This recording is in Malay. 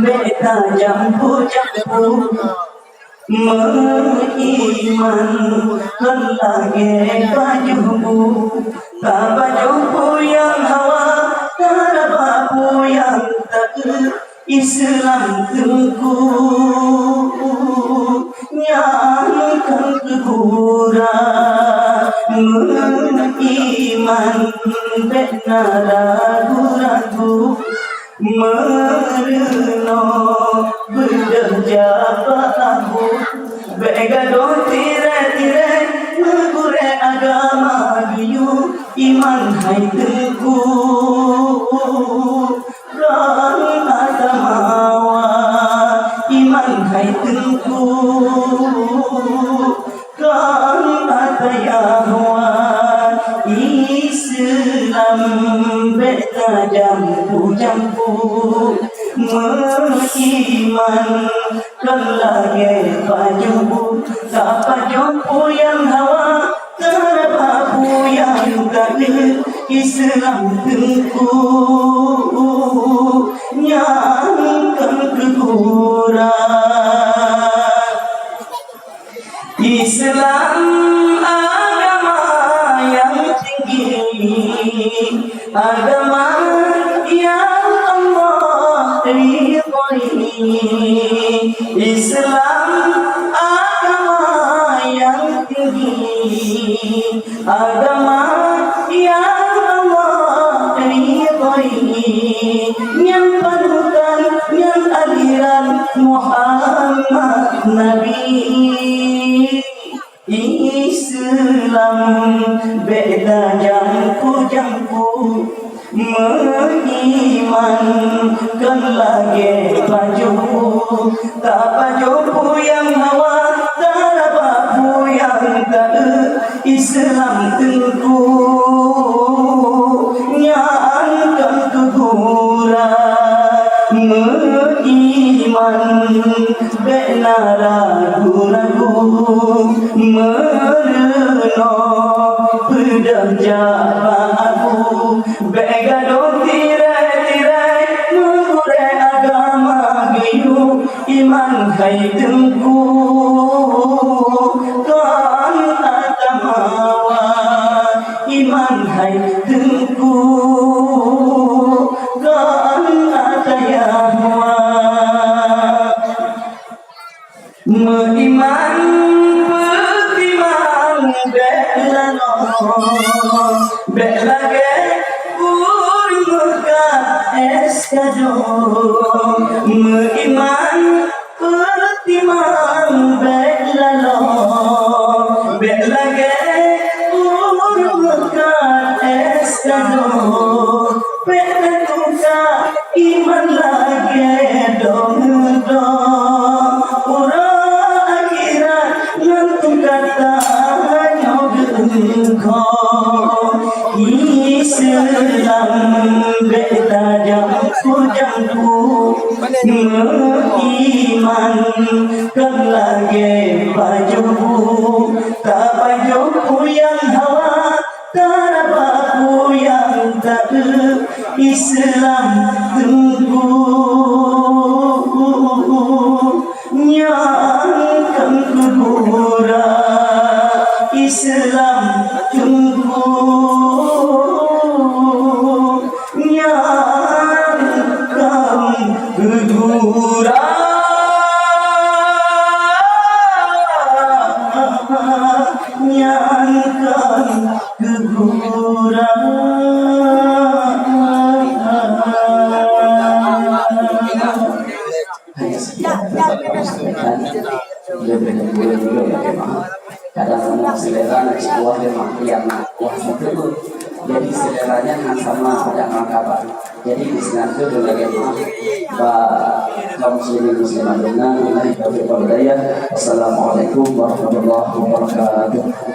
beta jampu-jampu mengimankan lagi bajumu, tak bajumu yang hawa, tak babu yang tak Islam tengku nyangkan kekurangan mengiman beta ragu-ragu mereno berjabat aku begado tire-tire ngure agama giyu iman hai tengku ran atamawa iman hai tengku ran atayahwa Islam beta jampu-jampu mengimankan lagi bajumu, tak bajumu yang hawa, tak babu yang gani Islam tengku nyangkan kekurangan Islam agama yang tinggi, agama yang Allah ridhoi. Islam agama yang tinggi, agama yang Allah ridhoi, yang panutan, yang aliran Muhammad Nabi. Islam beda jampu-jampu mengimankan lagi bajumu, tak bajumu yang hawa, tak babu yang tak Islam tengku nyangkan kekurangan mengiman bena ragu-ragu mereno berjabat aku begado tire-tire ngure agama giyu iman hai tengku kan atamawa iman hai tengku kan atayahwa mengiman pertimang belano belage urmuka eskado mengiman pertimang belano belage urmuka eskado penetuka iman lagi dong-dong ura akhirat ngantung kata Islam beta jampu-jampu mengimankan lagi bajumu, tak bajumu yang hawa, tak babu yang tak Islam tengku nyangkan kekurangan Islam tengku nyangkan kekurangan nyangkan kekurangan kadang selera sebuah memang yang wah betul, jadi seleranya sama pada makabar. Jadi di sana itu bagaimana kaum muslimin dengan Assalamualaikum warahmatullahi wabarakatuh.